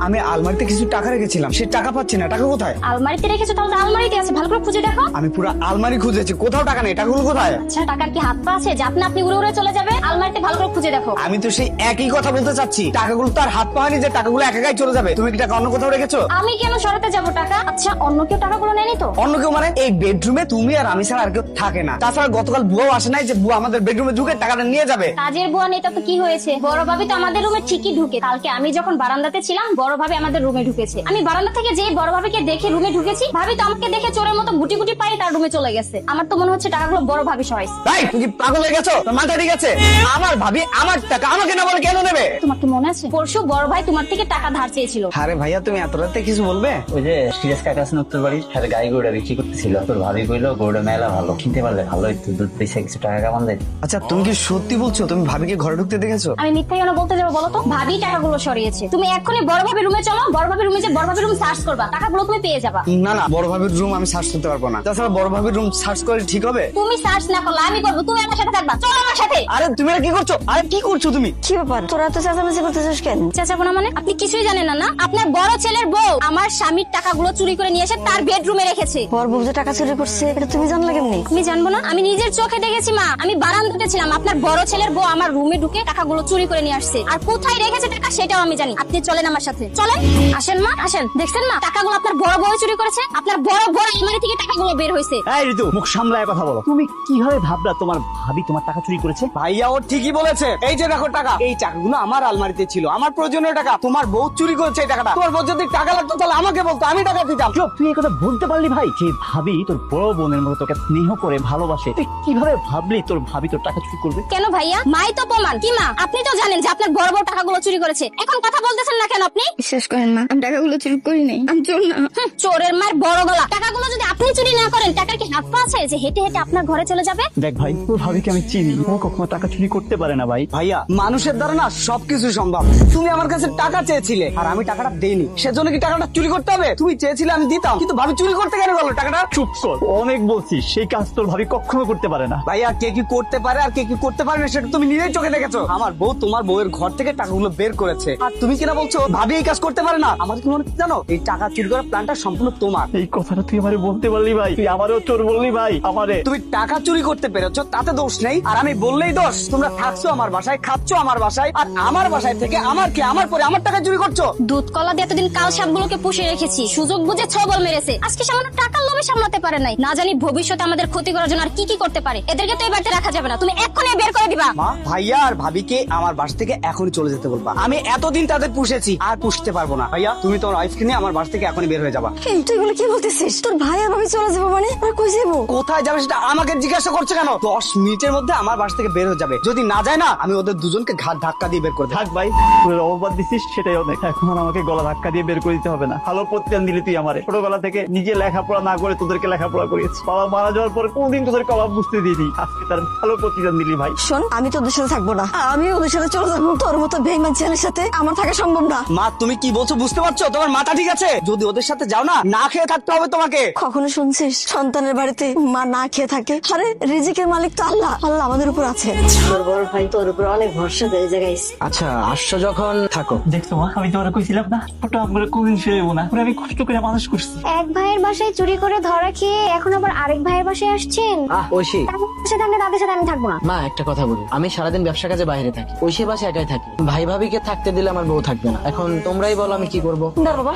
আমি আলমারিতে কিছু টাকা রেখেছিলাম, সে টাকা পাচ্ছি না। টাকা কোথায়? আলমারিতে রেখেছো? তাহলে আলমারিতে আছে, ভালো করে খুঁজে দেখো। আমি পুরো আলমারি খুঁজেছি, কোথাও টাকা নেই। টাকাগুলো কোথায়? আচ্ছা, টাকার কি হাত পা আছে যে আপনি আপনি উড়ে উড়ে চলে যাবে? আলমারিতে ভালো করে খুঁজে দেখো। আমি তো সেই একই কথা বলতে চাচ্ছি, টাকাগুলো তার হাত পাওয়ানি যে টাকাগুলো একাই চলে যাবে। তুমি কি টাকা অন্য কোথাও রেখেছো? আমি কেন সরাতে যাবো টাকা? আচ্ছা, অন্য কেউ টাকাগুলো নেয়নি তো? অন্য কেউ মানে? এই বেডরুমে তুমি আর আমি ছাড়া আর কেউ থাকে না। তাছাড়া গতকাল বুয়াও আসে নাই যে বুয়া আমাদের বেডরুমে ঢুকে টাকাটা নিয়ে যাবে। কাজের বুয়া নেই তো কি হয়েছে? বড় ভাবি তো আমাদের রুমে ঠিকই ঢুকে। কালকে আমি যখন বারান্দাতে ছিলাম, বড় ভাবি আমাদের রুমে ঢুকেছে। আমি বারান্দা থেকে যেই বড় ভাবিকে দেখে রুমে ঢুকেছি, ভাবি তো আমাকে দেখে চোরের মতো গুটি গুটি পাই তার রুমে চলে গেছে। আমার তো মনে হচ্ছে টাকাগুলো বড় ভাবি সরাইছে। ভাই তুমি কি পাগল হয়ে গেছো? তোর মাথা ঠিক আছে? আমার ভাবি আমার টাকা আমাকে না বলে কেন নেবে? তোমার কি মনে আছে পরশু বড় ভাই তোমার থেকে টাকা ধার চেয়েছিল? আরে ভাইয়া তুমি এত রাতে কিছু বলবে? ওই যে সিরিয়াস কাকা আছে না উত্তর বাড়ির, হ্যাঁ গাই গরুটা বিক্রি করতেছিল। তোর ভাবি কইলো গরুটা মেলা ভালো, কিনতে পারলে ভালো হইতো, দুধ পয়সা কিছু টাকা কামান দেয়। আচ্ছা তুমি কি সত্যি বলছো তুমি ভাবিকে ঘরে ঢুকতে দেখেছো? আমি মিথ্যা কেন বলতে যাবো বলো তো? ভাবি টাকাগুলো সরিয়েছে। তুমি এক্ষুনি বড় ভাবির রুমে চলো, বড় ভাবির রুমে যে বড় ভাবির রুম সার্চ করবা, টাকাগুলো তুমি পেয়ে যাবা। না না, বড় ভাবির রুম আমি সার্চ করতে পারবো না। তাছাড়া বড় ভাবির রুম সার্চ করে ঠিক হবে? তুমি সার্চ না করলে আমি করবো। তুমি আমার সাথে থাকবা, চলো আমার সাথে। আরে তুমি এটা কি করছো? আরে কি করছো তুমি? কি ব্যাপার, তোরা তো চেঁচামেচি করতেছিস কেন? চেঁচাবো না মানে? আপনি কিছুই জানেন না? আপনার বড় ছেলের বউ আমার স্বামীর টাকাগুলো চুরি করে নিয়ে এসে তার বেডরুমে রেখেছে। বর বউ যে টাকা চুরি করছে এটা তুমি জানলে কেমনি? আমি জানবো না? আমি নিজের চোখে দেখেছি মা। আমি বারান্দাতে ছিলাম, আপনার বড় ছেলের বউ আমার রুমে ঢুকে টাকাগুলো চুরি করে নিয়ে আসছে। আর কোথায় রেখেছে টাকা সেটাও আমি জানি। আপনি চলেন আমার সাথে, চলেন। আসেন মা, আসেন। দেখছেন মা, টাকাগুলো আপনার বড় বউ চুরি করেছে। আপনার বড় বড় আলমারি থেকে টাকাগুলো বের হয়েছে। এই ঋতু, মুখ সামলায় কথা বলো। তুমি কিভাবে ভাবলা তোমার ভাবি তোমার টাকা চুরি করেছে? ভাইয়া ও ঠিকই বলেছে। এই যে দেখো টাকা, এই টাকাগুলো আমার আলমারিতে ছিল, আমার প্রয়োজনীয় টাকা। তোমার বউ চুরি করেছে এই টাকাটা। তোমার বউ যদি টাকা লাগতো তাহলে আমাকে বলতো, আমি টাকা দিতাম। চুপ, তুই এই কথা বলতে পারলি ভাই? যে ভাবি তোর বড় বোনের মতো তোকে স্নেহ করে ভালোবাসে, তুই কিভাবে ভাবলি তোর ভাবি তোর টাকা চুরি করবে? কেন ভাইয়া? মাই তো প্রমাণ। কি মা, আপনি তো জানেন যে আপনার বড় বউ টাকাগুলো চুরি করেছে। এখন কথা বলতেছেন না কেন আপনি? বিশ্বাস করেন মা, আমি টাকাগুলো চুরি করি নাই, আমি চোর না। চোরের মার বড় গলা। টাকাগুলো যদি আপনি চুরি না করেন, টাকার কি হাত পা আছে যে হেঁটে হেঁটে আপনার ঘরে চলে যাবে? দেখ ভাই, তোর ভাবিকে আমি চিনি, ও কখনো টাকা চুরি করতে পারে না ভাই। ভাইয়া মানুষের দ্বারা না সবকিছু সম্ভব। তুমি আমার কাছে টাকা চেয়েছিলে আর আমি টাকাটা দেইনি, সেজন্য কি টাকাটা চুরি করতে হবে? তুমি চেয়েছিলে আমি দিতাম, কিন্তু ভাবি চুরি করতে কেন গেল টাকাটা? চুপ কর, অনেক বলছিস, সেই কাজ তোর ভাবি কখনো করতে পারে না। ভাইয়া কে কি করতে পারে আর কে কি করতে পারে না সেটা তুমি নিজেই চোখে দেখেছো। আমার বউ তোমার বউয়ের ঘর থেকে টাকাগুলো বের করেছে, আর তুমি কিনা বলছো ভাবি এই কাজ করতে পারে না। আমাদের কি মনে হচ্ছে জানো, এই টাকা চুরি করার প্ল্যানটা সম্পূর্ণ তোমার। এই কথাটা তুই আমারে বলতে পারলি ভাই? তুই আমারও চোর বললি ভাই আমারে? তুমি টাকা চুরি করতে পেরেছো তাতে দোষ নেই, আর আমি বললেই দোষ। তোমরা থাকছো আমার বাসায়, খাচ্ছো আমার বাসায়, আর আমার বাসায় থেকে আমার পরে আমার টাকা চুরি করছো। দুধ কলা দিয়ে এতদিন কাল সাপগুলোকে পুষে রেখেছি, সুযোগ বুঝে ছবল মেরেছে। আজকে সামান্য টাকার লোভে সামলাতে পারে নাই। না জানি ভবিষ্যতে আমাদের ক্ষতি করার জন্য আর কি কি করতে পারে। এদেরকে তো এই বাড়িতে রাখা যাবে না। তুমি এক্ষুনি বের করে দিবা। মা, ভাইয়া আর ভাবিকে আমার বাসা থেকে এখনই চলে যেতে বলবা। আমি এতদিন তাদের পুষেছি, আর পুষতে পারবো না। ভাইয়া তুমি তোমার ওয়াইফকে নিয়ে আমার বাসা থেকে এখনই বের হয়ে যাবা। এই তুই এগুলো কি বলতেছিস? তোর ভাই আর ভাবি চলে যাবো মানে? আর কই যাবো? কোথায় যাবে সেটা আমাকে জিজ্ঞাসা করছে কেন? 10 মিনিটের মধ্যে আমার বাসা থেকে বের হয়ে যাবে। যদি না যায় না, আমি ওদের দুজনকে ঘাট ধাক্কা দিয়ে বের করে দেব। থাক ভাই, তোর অপবাদ দিছিস সেটাই অনেক। এখন আর আমাকে গলা ধাক্কা দিয়ে বের করে দিতে হবে না। ভালো প্রতিদান দিলি তুই আমারে। ছোটবেলা থেকে নিজে লেখাপড়া না করে তোদেরকে লেখাপড়া করিয়েছি। বাবা মারা যাওয়ার পর কোনদিন তোদেরকে অভাব বুঝতে দিইনি, আজকে তার ভালো প্রতিদান দিলি ভাই। শোন, আমি তো ওদের সাথে থাকবো না, আমি ওদের সাথে চলে যাবো। তোর মতো বেইমান ছেলের সাথে আমার থাকা সম্ভব না। মা তুমি কি বলছো বুঝতে পারছো? তোমার মাথা ঠিক আছে? যদি ওদের সাথে যাও না, না খেয়ে থাকতে হবে তোমাকে। কখনো শুনছিস সন্তানের বাড়িতে মা না খেয়ে থাকে? আরে রিজিকের মালিক তো আল্লাহ, আল্লাহ আমাদের উপর আছে। তোর বড় ভাই তোর উপর অনেক ভরসা করে জায়গায়। আচ্ছা আসছো যখন থাকো। দেখছো মা, আমি তোমার কইছিলাম না ওটা আমরা কোনদিন ফিরবো না। ওরা আমি কষ্ট করে মানুষ করছি। এক ভাইয়ের বাসায় চুরি করে ধরা খেয়ে এখন আবার আরেক ভাইয়ের বাসায় আসছেন। ঐশী, তাদের সাথে আমি থাকবো না। মা একটা কথা বলি, আমি সারাদিন ব্যবসা কাজে বাইরে থাকি, ঐশী বাসায় একাই থাকি। ভাই ভাবিকে থাকতে দিলে আমার বউ থাকবে না। এখন তোমরাই বলো আমি কি করবো। ধর বাবা।